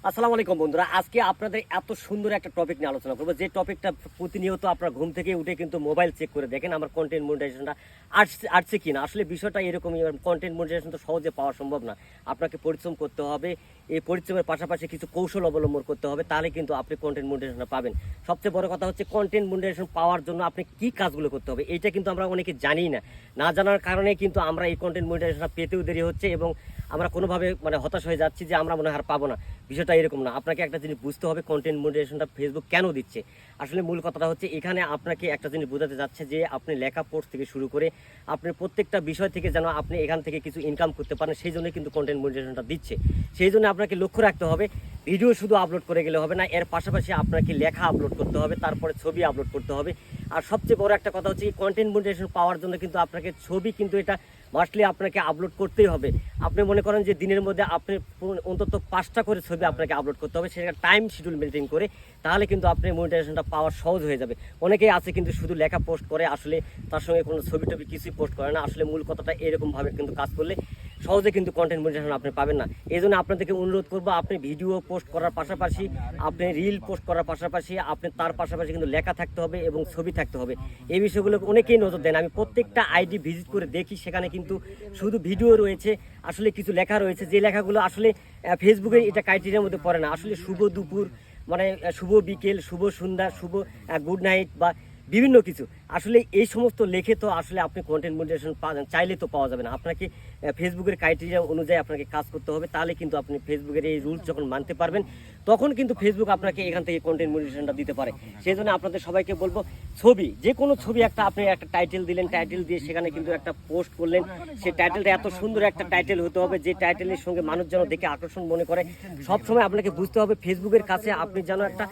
আসসালামু আলাইকুম বন্ধুরা, আজকে আপনাদের এত সুন্দর একটা টপিক নিয়ে আলোচনা করবো, যে টপিকটা প্রতিনিয়ত আপনার ঘুম থেকে উঠে কিন্তু মোবাইল চেক করে দেখেন আমার কন্টেন্ট মনিটাইজেশনটা আসছে কিনা। আসলে বিষয়টা এরকমই, কন্টেন্ট মনিটাইজেশন তো সহজে পাওয়া সম্ভব না। আপনাকে পরিশ্রম করতে হবে, এই পরিশ্রমের পাশাপাশি কিছু কৌশল অবলম্বন করতে হবে, তাহলে কিন্তু আপনি কন্টেন্ট মনিটাইজেশনটা পাবেন। সবচেয়ে বড় কথা হচ্ছে কন্টেন্ট মনিটাইজেশন পাওয়ার জন্য আপনি কি কাজগুলো করতে হবে, এইটা কিন্তু আমরা অনেকে জানি না। না জানার কারণে কিন্তু আমরা এই কন্টেন্ট মনিটাইজেশনটা পেতেও দেরি হচ্ছে এবং আমরা কোনোভাবে হতাশ হয়ে যাচ্ছি যে আমরা মনে হয় আর পাবো না। বিষয়টা এরকম না। আপনাকে একটা জিনিস বুঝতে হবে, কন্টেন্ট মনিটাইজেশনটা ফেসবুক কেন দিচ্ছে। আসলে মূল কথাটা হচ্ছে এখানে আপনাকে একটা জিনিস বোঝাতে যাচ্ছে যে আপনি লেখা পোস্ট থেকে শুরু করে আপনি প্রত্যেকটা বিষয় থেকে যেন আপনি এখান থেকে কিছু ইনকাম করতে পারেন, সেই জন্য কিন্তু কন্টেন্ট মনিটাইজেশনটা দিচ্ছে। সেই জন্য আপনাকে লক্ষ্য রাখতে হবে, ভিডিও শুধু আপলোড করে গেলে হবে না, এর পাশাপাশি আপনাকে লেখা আপলোড করতে হবে, তারপরে ছবি আপলোড করতে হবে। আর সবচেয়ে বড় একটা কথা হচ্ছে কন্টেন্ট মনিটাইজেশন পাওয়ার জন্য কিন্তু আপনাকে ছবি কিন্তু এটা মাস্টলি আপনাকে আপলোড করতেই হবে। আপনি মনে করেন যে দিনের মধ্যে আপনি অন্তত 5টা করে ছবি আপনাকে আপলোড করতে হবে, সেটা টাইম শিডিউল মেনটেন করে, তাহলে কিন্তু আপনি মনিটাইজেশনটা পাওয়া সহজ হয়ে যাবে। অনেকেই আছে কিন্তু শুধু লেখা পোস্ট করে, আসলে তার সঙ্গে কোনো ছবি টবি কিছুই পোস্ট করে না। আসলে মূল কথাটা এরকমভাবে কিন্তু কাজ করলে সহজে কিন্তু কন্টেন্ট মনিটাইজেশন আপনি পাবেন না। এই জন্য আপনাদেরকে অনুরোধ করবো, আপনি ভিডিও পোস্ট করার পাশাপাশি, আপনি রিল পোস্ট করার পাশাপাশি, আপনি তার পাশাপাশি কিন্তু লেখা থাকতে হবে এবং ছবি থাকতে হবে। এই বিষয়গুলো অনেকেই নজর দেন। আমি প্রত্যেকটা আইডি ভিজিট করে দেখি, সেখানে কিন্তু শুধু ভিডিও রয়েছে, আসলে কিছু লেখা রয়েছে, যে লেখাগুলো আসলে ফেসবুকের এটা ক্রাইটেরিয়ার মধ্যে পড়ে না। আসলে শুভ দুপুর, শুভ বিকেল, শুভ সন্ধ্যা, শুভ গুড নাইট বা বিভিন্ন কিছু, আসলে এই সমস্ত লেখে তো আসলে আপনি কন্টেন্ট মনিটাইজেশন চাইলে তো পাওয়া যাবে না। আপনাকে ফেসবুকের ক্রাইটেরিয়া অনুযায়ী আপনাকে কাজ করতে হবে, তাহলে কিন্তু আপনি ফেসবুকের এই রুলস যখন মানতে পারবেন, তখন কিন্তু ফেসবুক আপনাকে এখান থেকে কন্টেন্ট মনিটাইজেশনটা দিতে পারে। সেই জন্য আপনাদের সবাইকে বলবো, ছবি, যে কোনো ছবি আপনি একটা টাইটেল দিলেন, টাইটেল দিয়ে সেখানে কিন্তু একটা পোস্ট করলেন, সেই টাইটেলটা এত সুন্দর একটা টাইটেল হতে হবে যে টাইটেলের সঙ্গে মানুষ যেন দেখে আকর্ষণ মনে করে। সবসময় আপনাকে বুঝতে হবে ফেসবুকের কাছে আপনি যেন একটা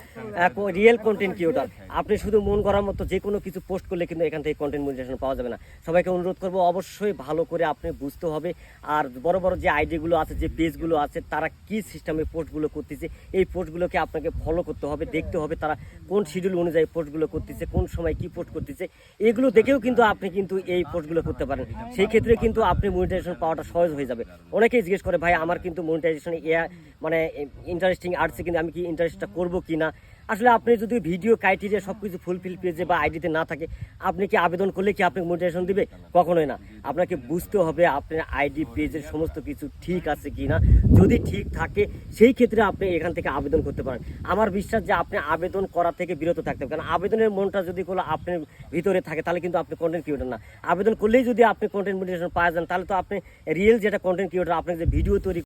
রিয়েল কন্টেন্ট ক্রিয়েটর। আপনি শুধু মন করার মতো যে কোনো কিছু পোস্ট করলে কিন্তু এখান থেকে কন্টেন্ট মনিটাইজেশন পাওয়া যাবে না। সবাইকে অনুরোধ করবো, অবশ্যই ভালো করে আপনি বুঝতে হবে। আর বড় বড় যে আইডিগুলো আছে, যে পেজগুলো আছে, তারা কি সিস্টেমে পোস্টগুলো করতেছে, এই পোস্টগুলোকে আপনাকে ফলো করতে হবে, দেখতে হবে তারা কোন শিডিউল অনুযায়ী পোস্টগুলো করতেছে, কোন সময় কি পোস্ট করতেছে, এগুলো দেখেও কিন্তু আপনি কিন্তু এই পোস্টগুলো করতে পারেন। সেই ক্ষেত্রে কিন্তু আপনি মনিটাইজেশন পাওয়াটা সহজ হয়ে যাবে। অনেকেই জিজ্ঞেস করে, ভাই আমার কিন্তু মনিটাইজেশন ইন্টারেস্টিং আসছে, কিন্তু আমি কি ইন্টারেস্টটা করবো কি না। আসলে আপনি যদি ভিডিও ক্রাইটেরিয়া সব কিছু ফুলফিল পেজে বা আইডিতে না থাকে, আপনি কি আবেদন করলে কি আপনি মনিটাইজেশন দিবে? কখনোই না। আপনাকে বুঝতে হবে আপনার আইডি পেজের সমস্ত কিছু ঠিক আছে কি না। যদি ঠিক থাকে, সেই ক্ষেত্রে আপনি এখান থেকে আবেদন করতে পারেন। আমার বিশ্বাস যে আপনি আবেদন করা থেকে বিরত থাকতে হবে, কারণ আবেদনের মনটা যদি কোনো আপনার ভিতরে থাকে, তাহলে কিন্তু আপনি কন্টেন্ট ক্রিয়েটর না। আবেদন করলেই যদি আপনি কন্টেন্ট মনিটাইজেশন পাওয়া যান, তাহলে তো আপনি রিয়েল যেটা কন্টেন্ট ক্রিয়েটর, আপনি যে ভিডিও তৈরি